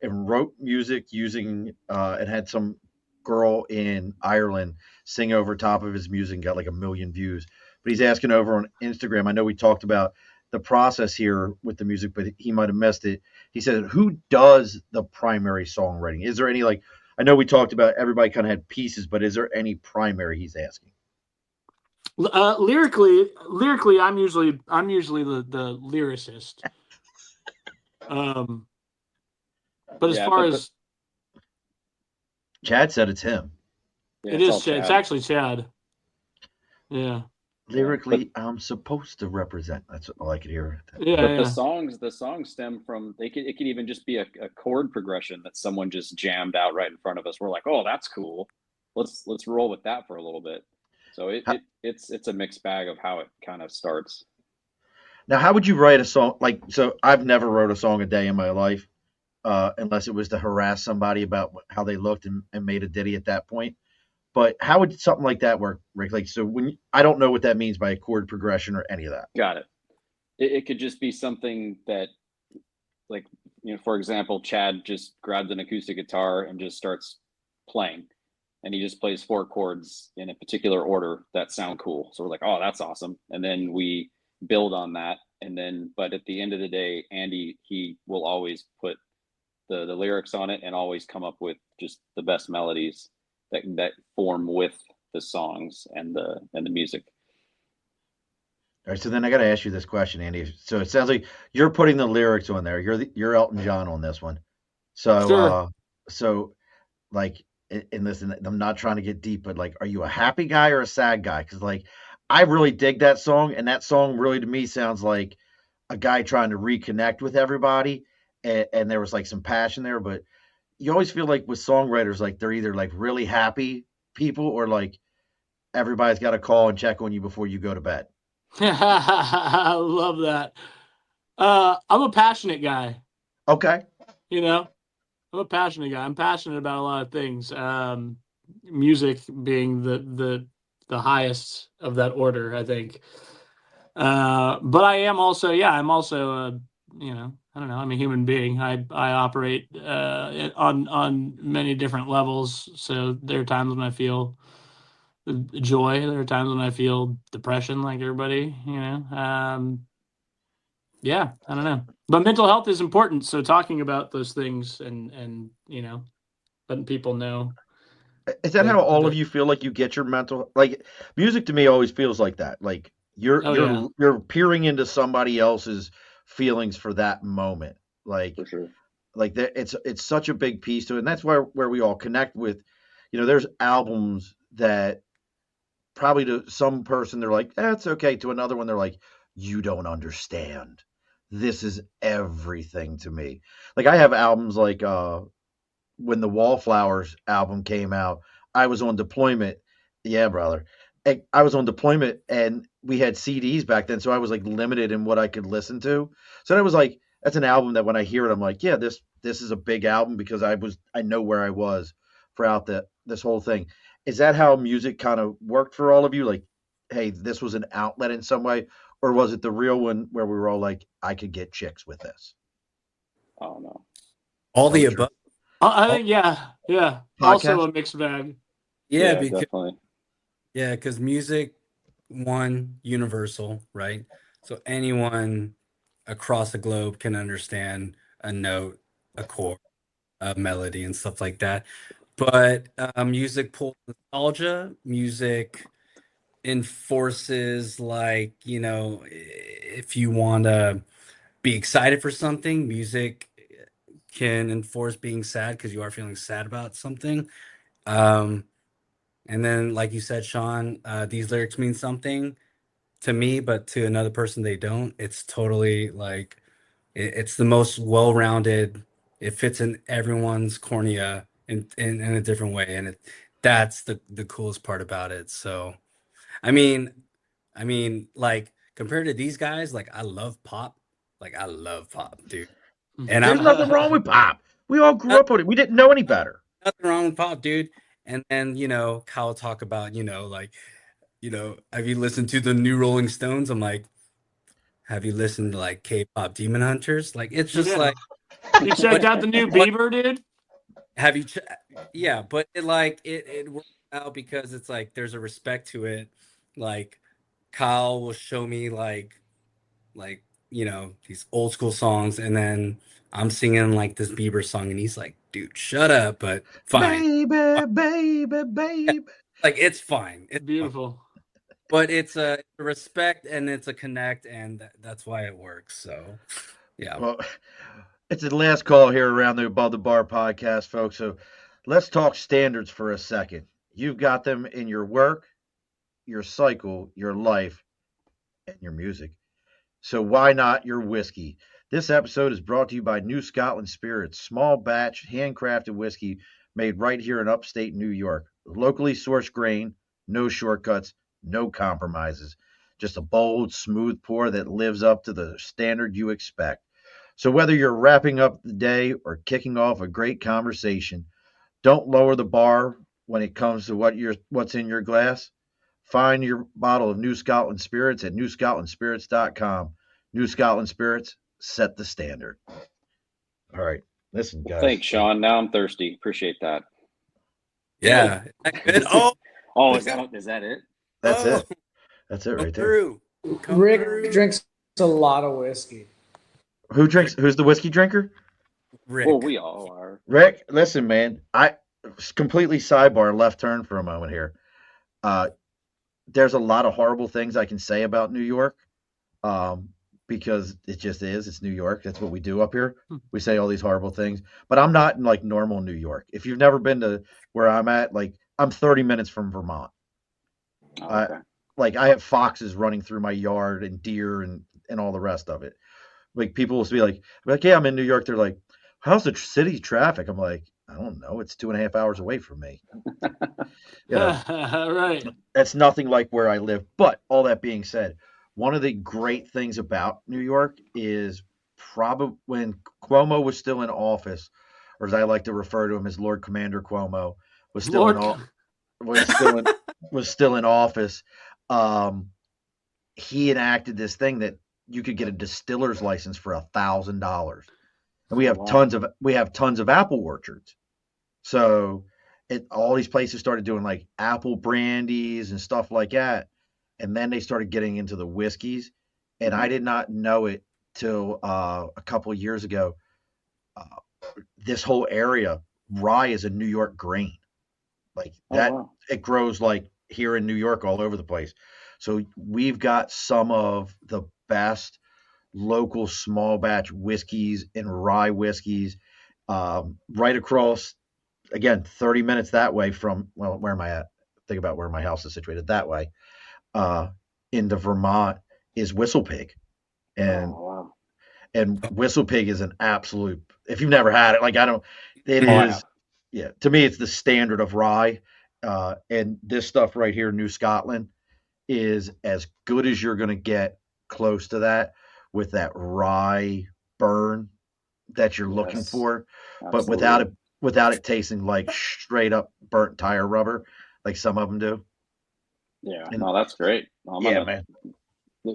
and wrote music using and had some girl in Ireland sing over top of his music and got like 1 million views. But he's asking over on Instagram. I know we talked about the process here with the music, but he might have missed it. He said, who does the primary songwriting? Is there any, like, I know we talked about everybody kind of had pieces, but is there any primary, he's asking? Lyrically, I'm usually the lyricist. But as far as Chad said, it's him. Yeah, it is Chad. It's actually Chad. Yeah. Lyrically, I'm supposed to represent. That's all I could hear. Yeah, but the songs stem from. It could even just be a chord progression that someone just jammed out right in front of us. We're like, oh, that's cool. Let's roll with that for a little bit. So it's a mixed bag of how it kind of starts. Now, how would you write a song? Like, so I've never wrote a song a day in my life, unless it was to harass somebody about how they looked and made a ditty at that point. But how would something like that work, Rick? Like, so I don't know what that means by a chord progression or any of that. Got it. It could just be something that, like, for example, Chad just grabs an acoustic guitar and just starts playing, and he just plays 4 chords in a particular order that sound cool. So we're like, oh, that's awesome. And then we build on that. And then, but at the end of the day, Andy, he will always put the lyrics on it and always come up with just the best melodies that form with the songs and the music. All right, so then I got to ask you this question, Andy. So it sounds like you're putting the lyrics on there. You're Elton John on this one. So sure. So like, and listen, I'm not trying to get deep, but like, are you a happy guy or a sad guy? Because like, I really dig that song, and that song really to me sounds like a guy trying to reconnect with everybody, and there was like some passion there, but you always feel like with songwriters, like they're either like really happy people or like everybody's got to call and check on you before you go to bed. I love that. I'm a passionate guy. Okay. I'm a passionate guy. I'm passionate about a lot of things. Music being the highest of that order, I think. But I am also, I'm also I don't know. I'm a human being. I operate on many different levels. So there are times when I feel joy. There are times when I feel depression, like everybody. Yeah, I don't know. But mental health is important. So talking about those things and letting people know. Is that how all of you feel like you get your mental, like music to me always feels like that. Like you're peering into somebody else's feelings for that moment. Like, for sure. Like that, it's such a big piece to it. And that's where we all connect with, there's albums that probably to some person, they're like, that's okay. To another one, they're like, you don't understand. This is everything to me. Like I have albums like, when the Wallflowers album came out, I was on deployment. Yeah, brother. I was on deployment and we had CDs back then. So I was like limited in what I could listen to. So that was like, that's an album that when I hear it, I'm like, yeah, this is a big album because I know where I was throughout this whole thing. Is that how music kind of worked for all of you? Like, hey, this was an outlet in some way, or was it the real one where we were all like, I could get chicks with this? Oh no. All the above. I think, yeah. Podcast? Also a mixed bag. Yeah, definitely. Yeah, because music, one, universal, right? So anyone across the globe can understand a note, a chord, a melody, and stuff like that. But music pulls nostalgia. Music enforces, like, if you want to be excited for something. Music can enforce being sad because you are feeling sad about something. And then, like you said, Sean, these lyrics mean something to me, but to another person, they don't. It's totally like it's the most well-rounded. It fits in everyone's cornea in a different way, and that's the coolest part about it. So, I mean, like compared to these guys, like I love pop. Like I love pop, dude. And There's nothing wrong with pop. We all grew up with it. We didn't know any better. nothing wrong with pop, dude. And then, Kyle talk about, like, have you listened to the new Rolling Stones? I'm like, have you listened to like K-pop Demon Hunters? Like, it's just like, you checked out the new Bieber, dude? Have you? Yeah, but it works out because it's like there's a respect to it. Like Kyle will show me like these old school songs, and then I'm singing like this Bieber song, and he's like, "Dude, shut up," but fine, baby. like it's fine. It's beautiful. Fine. But it's a respect and it's a connect, and that's why it works. So, yeah. Well, it's the last call here around the Above the Bar podcast, folks. So let's talk standards for a second. You've got them in your work, your cycle, your life, and your music. So why not your whiskey? This episode is brought to you by New Scotland Spirits, small batch, handcrafted whiskey made right here in upstate New York. Locally sourced grain, no shortcuts, no compromises. Just a bold, smooth pour that lives up to the standard you expect. So whether you're wrapping up the day or kicking off a great conversation, don't lower the bar when it comes to what's in your glass. Find your bottle of New Scotland Spirits at newscotlandspirits.com. New Scotland Spirits, set the standard. All right, listen, guys. Thanks, Sean. Now I'm thirsty. Appreciate that. Yeah. Oh, is that it? That's it. That's it right there. Rick drinks a lot of whiskey. Who's the whiskey drinker? Rick. Well, we all are. Rick, listen, man. I completely sidebar left turn for a moment here. There's a lot of horrible things I can say about New York, because it just is. It's New York. That's what we do up here. We say all these horrible things. But I'm not in like normal New York. If you've never been to where I'm at, like I'm 30 minutes from Vermont. Okay. I have foxes running through my yard and deer and all the rest of it. Like people will be like, yeah, I'm in New York. They're like, how's the city traffic? I'm like, I don't know. It's 2.5 hours away from me. Right. That's nothing like where I live. But all that being said, one of the great things about New York is probably when Cuomo was still in office, or as I like to refer to him as Lord Commander Cuomo, was still in office. He enacted this thing that you could get a distiller's license for $1,000, and we have tons of apple orchards. So all these places started doing like apple brandies and stuff like that, and then they started getting into the whiskeys. And I did not know it till a couple of years ago. This whole area, rye is a New York grain, like that. Wow. It grows like here in New York all over the place. So we've got some of the best local small batch whiskeys and rye whiskeys right across, again, 30 minutes that way from, well, where am I at? Think about where my house is situated that way. Into Vermont is Whistle Pig. And and Whistle Pig is an absolute, if you've never had it, like is, to me, it's the standard of rye. And this stuff right here, New Scotland, is as good as you're going to get close to that with that rye burn that you're looking for, but without it tasting like straight up burnt tire rubber, like some of them do. Yeah, no, that's great. Man.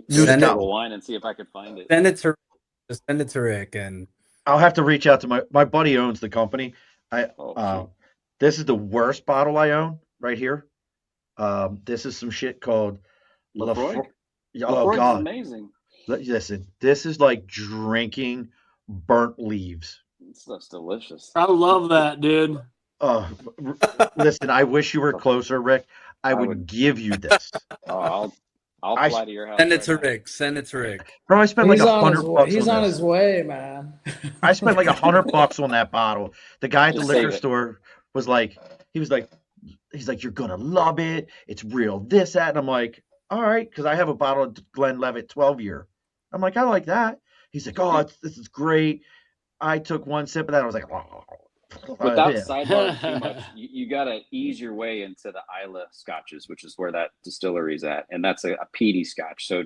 Send it a wine and see if I could find it. Send it to Rick, and I'll have to reach out to my buddy owns the company. This is the worst bottle I own right here. This is some shit called Lafroy. Oh God, amazing. Listen, this is like drinking burnt leaves. Stuff's delicious. I love that, dude. Listen, I wish you were closer, Rick. I would give you this. I'll I'll I fly to your house. Send it right to now. Rick. Send it to Rick. bro, I spent like He's on his $100 he's on on this. his way, man. I spent like $100 on that bottle. The guy at the Just liquor save it. store was like, he's like, you're gonna love it. It's real this, that. And I'm like, all right, because I have a bottle of Glenlivet 12 year. I'm like, I like that. He's like, oh, this is great. I took one sip of that. I was like, Without yeah. sidebarring too much, you got to ease your way into the Isla scotches, which is where that distillery is at, and that's a peaty scotch. So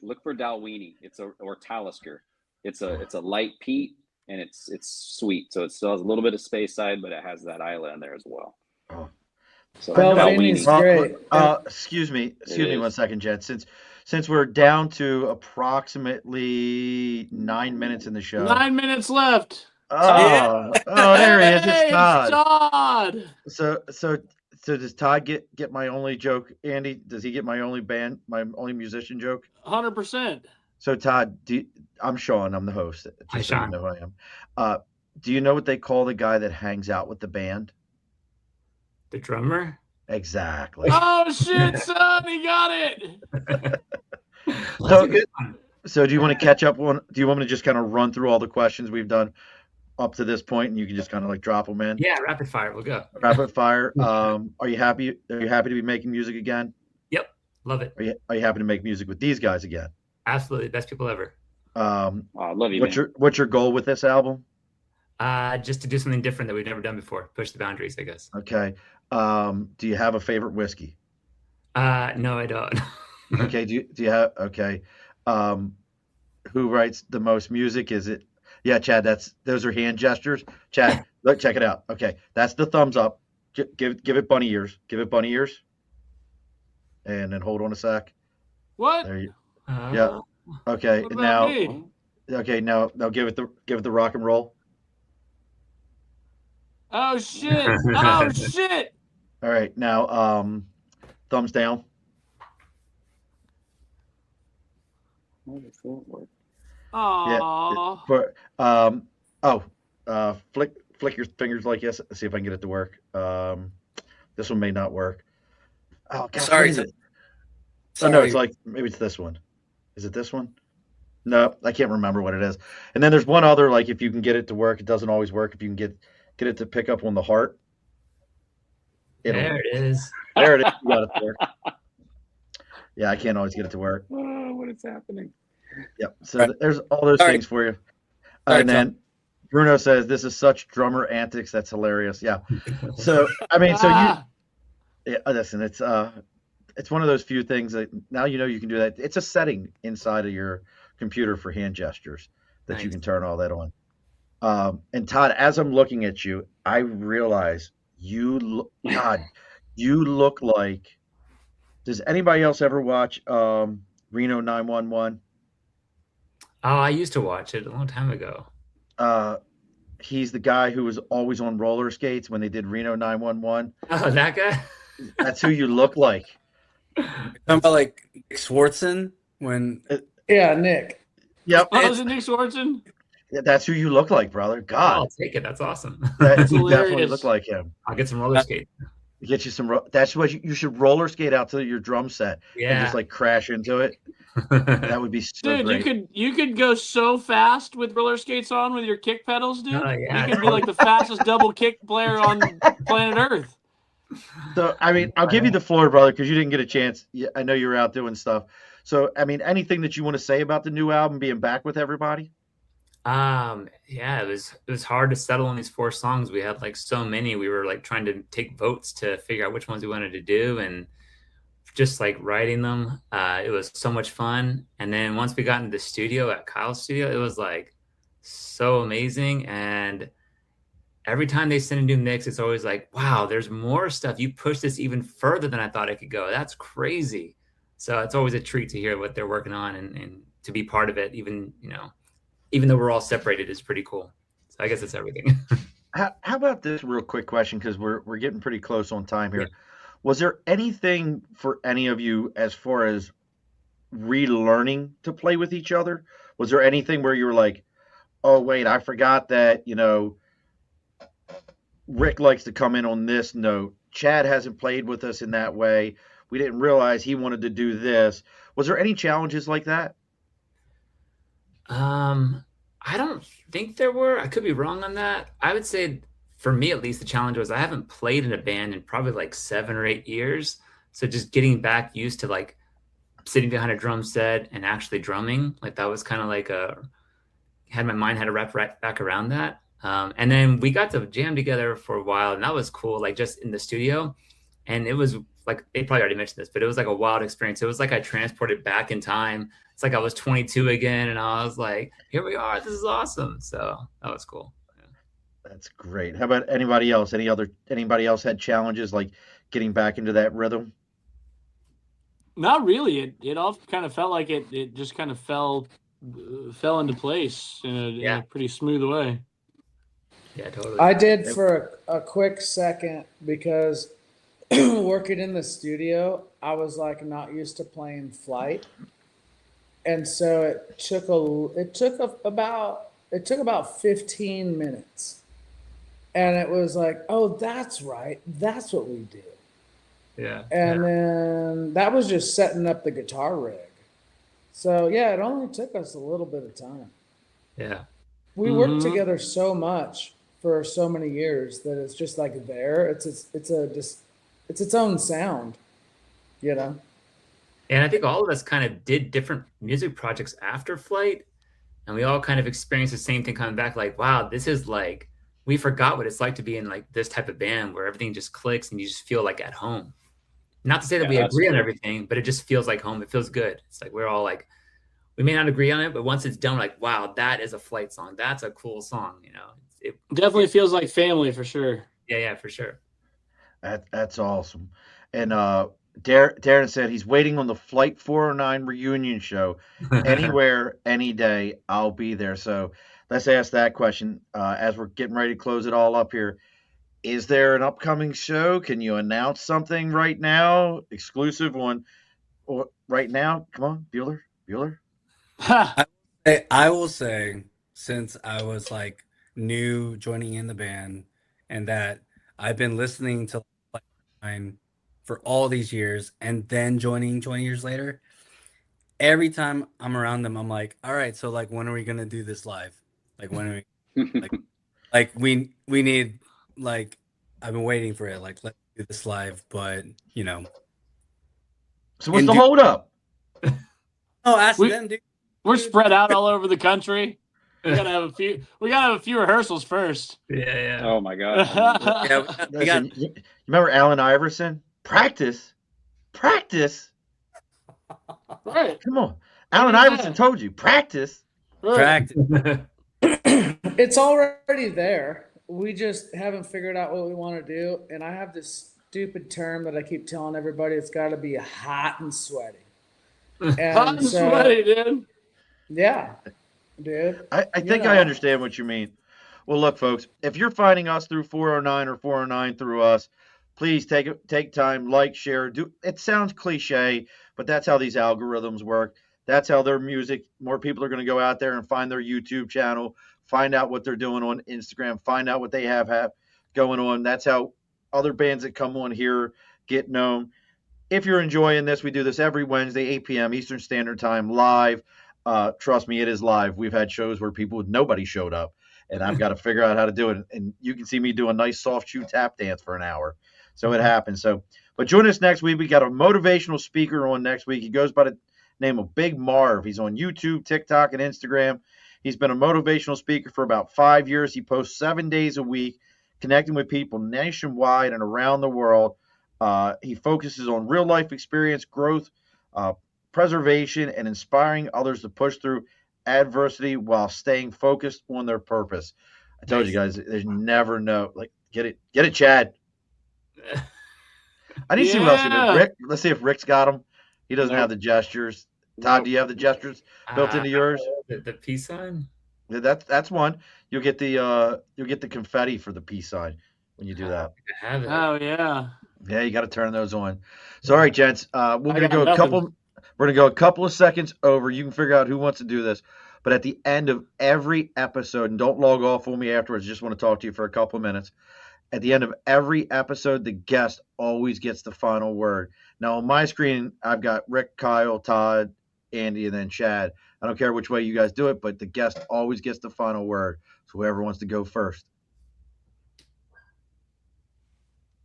look for Dalwhinnie. Or Talisker. It's a light peat, and it's sweet. So it still has a little bit of Speyside, but it has that Isla in there as well. Oh. So Dalwhinnie's great. Excuse me 1 second, Jed. Since we're down to approximately 9 minutes in the show. 9 minutes left. Oh, there he is. It's Todd. Todd. So does Todd get my only joke, Andy? Does he get my only musician joke? 100%. So Todd, I'm Sean. I'm the host. Hi, Just so you Sean. know who I am. Do you know what they call the guy that hangs out with the band? The drummer? Exactly. Oh shit, son, he got it. Well, that's a good one. So do you want to catch up on? Do you want me to just kind of run through all the questions we've done up to this point, and you can just kind of like drop them in? Yeah, rapid fire. We'll go. Rapid fire. Are you happy? Are you happy to be making music again? Yep. Love it. Are you happy to make music with these guys again? Absolutely. Best people ever. I love you. What's your goal with this album? Just to do something different that we've never done before. Push the boundaries, I guess. Okay. Do you have a favorite whiskey? No, I don't. Okay. Do you have? Okay. Who writes the most music? Is it? Yeah, Chad. Those are hand gestures. Chad, look, check it out. Okay, that's the thumbs up. Give it bunny ears. Give it bunny ears. And then hold on a sec. What? There you. Yeah. Okay. What about Now. me? Okay. Now give it the rock and roll. Oh shit! Oh shit! All right. Now, thumbs down. Aww. For flick your fingers like this. See if I can get it to work. This one may not work. Oh, God, Sorry. what is it? Sorry. Oh, no, it's like maybe it's this one. Is it this one? No, I can't remember what it is. And then there's one other, like if you can get it to work, it doesn't always work. If you can get it to pick up on the heart. There it is. There it is. You got it to work. Yeah, I can't always get it to work. Oh, what is happening? Yep. So there's all those things for you. And then Bruno says, "This is such drummer antics. That's hilarious." Yeah. So I mean, listen, it's one of those few things that now you can do that. It's a setting inside of your computer for hand gestures that you can turn all that on. And Todd, as I'm looking at you, I realize you look like. Does anybody else ever watch Reno 911? Oh, I used to watch it a long time ago. He's the guy who was always on roller skates when they did Reno 911. Oh, that guy? That's who you look like. Talking about like Nick Swartzen when. Yeah, Nick. Yep. Oh, is it Nick Swartzen? Yeah, that's who you look like, brother. God. I'll take it. That's awesome. That, you definitely look like him. I'll get some roller skate. Get you some. That's what you should roller skate out to your drum set and just like crash into it. That would be so dude, great. you could go so fast with roller skates on with your kick pedals, dude. Oh, yeah. You could be like the fastest double kick player on planet Earth. So, I mean, I'll give you the floor, brother, because you didn't get a chance. I know you were out doing stuff. So, I mean, anything that you want to say about the new album being back with everybody? Yeah, it was hard to settle on these 4 songs. We had like so many. We were like trying to take votes to figure out which ones we wanted to do, and just like writing them. It was so much fun. And then once we got into the studio at Kyle's studio, it was like so amazing. And every time they send a new mix, it's always like, wow, there's more stuff. You pushed this even further than I thought it could go. That's crazy. So it's always a treat to hear what they're working on and to be part of it, even though we're all separated, is pretty cool. So I guess it's everything. How about this real quick question, because we're getting pretty close on time here. Yeah. Was there anything for any of you as far as relearning to play with each other? Was there anything where you were like, oh, wait, I forgot that, Rick likes to come in on this note. Chad hasn't played with us in that way. we didn't realize he wanted to do this. Was there any challenges like that? I don't think there were. I could be wrong on that. I would say, for me at least, the challenge was I haven't played in a band in probably like 7 or 8 years. So just getting back used to like sitting behind a drum set and actually drumming, like that was kind of like had my mind had to wrap right back around that. And then we got to jam together for a while, and that was cool, like just in the studio. And it was like, they probably already mentioned this, but it was like a wild experience. It was like I transported back in time. It's like I was 22 again, and I was like, here we are. This is awesome. So that was cool. Yeah. That's great. How about anybody else? Anybody else had challenges like getting back into that rhythm? Not really. It all kind of felt like it just kind of fell into place in a pretty smooth way. Yeah, totally. I did for a quick second because working in the studio, I was like not used to playing flight, and so it took about 15 minutes, and it was like, oh, that's right, that's what we do. Yeah. And then that was just setting up the guitar rig. So yeah, it only took us a little bit of time. Yeah. We worked together so much for so many years that it's just like there. It's its own sound, you know. And I think all of us kind of did different music projects after Flight, and we all kind of experienced the same thing coming back. Like, wow, this is like, we forgot what it's like to be in like this type of band where everything just clicks and you just feel like at home. Not to say that we agree on everything, but it just feels like home. It feels good. It's like we're all like, we may not agree on it, but once it's done, like, wow, that is a Flight song. That's a cool song. You know, it definitely feels like family for sure. Yeah, for sure. That's awesome. And Darren said he's waiting on the Flight 409 reunion show. Anywhere, any day, I'll be there. So let's ask that question as we're getting ready to close it all up here. Is there an upcoming show? Can you announce something right now? Exclusive one right now? Come on, Bueller. I will say, since I was like new joining in the band, and that I've been listening to Flight for all these years, and then joining 20 years later, every time I'm around them, I'm like, all right, so like, when are we gonna do this live? Like, when are we like we need, like, I've been waiting for it, like, let's do this live, but you know. So what's the hold up? Oh, ask them, dude. We're spread out all over the country. We gotta have a few rehearsals first. Yeah. Oh my god. Listen, you remember Allen Iverson? Practice. Right. Come on. Allen Iverson told you, practice. Right. Practice. It's already there. We just haven't figured out what we want to do. And I have this stupid term that I keep telling everybody. It's got to be hot and sweaty. Hot and sweaty, dude. Yeah, dude. I think I understand what you mean. Well, look, folks, if you're finding us through 409 or 409 through us, please take time, like, share. It sounds cliche, but that's how these algorithms work. That's how their music, more people are going to go out there and find their YouTube channel, find out what they're doing on Instagram, find out what they have going on. That's how other bands that come on here get known. If you're enjoying this, we do this every Wednesday, 8 p.m. Eastern Standard Time, live. Trust me, it is live. We've had shows where nobody showed up, and I've got to figure out how to do it. And you can see me do a nice soft shoe tap dance for an hour. So it happens. But join us next week. We got a motivational speaker on next week. He goes by the name of Big Marv. He's on YouTube, TikTok, and Instagram. He's been a motivational speaker for about 5 years. He posts 7 days a week, connecting with people nationwide and around the world. He focuses on real life experience, growth, preservation, and inspiring others to push through adversity while staying focused on their purpose. I told you guys, there's never no, like, get it, Chad. I need to see what else he did. Rick, let's see if Rick's got them. He doesn't have the gestures. Todd, do you have the gestures built into yours? The peace sign? That's one. You'll get the confetti for the peace sign when you do that. I have it. Oh yeah. Yeah, you got to turn those on. So, all right, gents, we're gonna go a couple of seconds over. You can figure out who wants to do this. But at the end of every episode, and don't log off on me afterwards, just want to talk to you for a couple of minutes. At the end of every episode, the guest always gets the final word. Now on my screen, I've got Rick, Kyle, Todd, Andy, and then Chad. I don't care which way you guys do it, but the guest always gets the final word. So whoever wants to go first.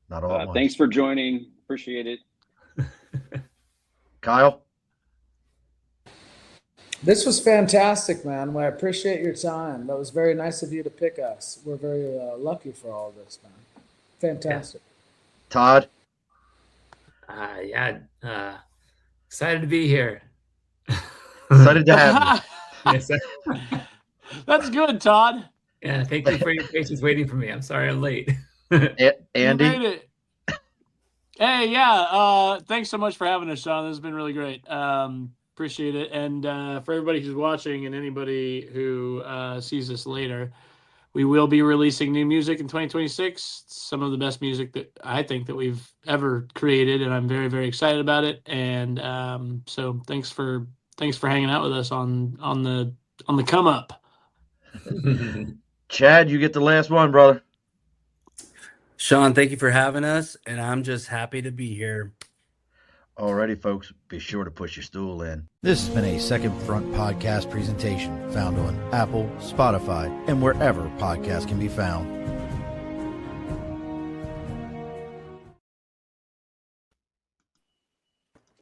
Not all at once. Thanks for joining. Appreciate it. Kyle? This was fantastic, man. I appreciate your time. That was very nice of you to pick us. We're very lucky for all this, man. Fantastic. Yeah. Todd? Excited to be here. Excited to have you. Yes, That's good, Todd. Yeah, thank you for your patience waiting for me. I'm sorry I'm late. Andy? You made it. Hey, yeah. Thanks so much for having us, Sean. This has been really great. Appreciate it. And for everybody who's watching and anybody who sees this later, we will be releasing new music in 2026. Some of the best music that I think that we've ever created, and I'm very, very excited about it. And so thanks for hanging out with us on the come up. Chad, you get the last one, brother. Sean, thank you for having us, and I'm just happy to be here. Alrighty, folks, be sure to push your stool in. This has been a Second Front podcast presentation found on Apple, Spotify, and wherever podcasts can be found.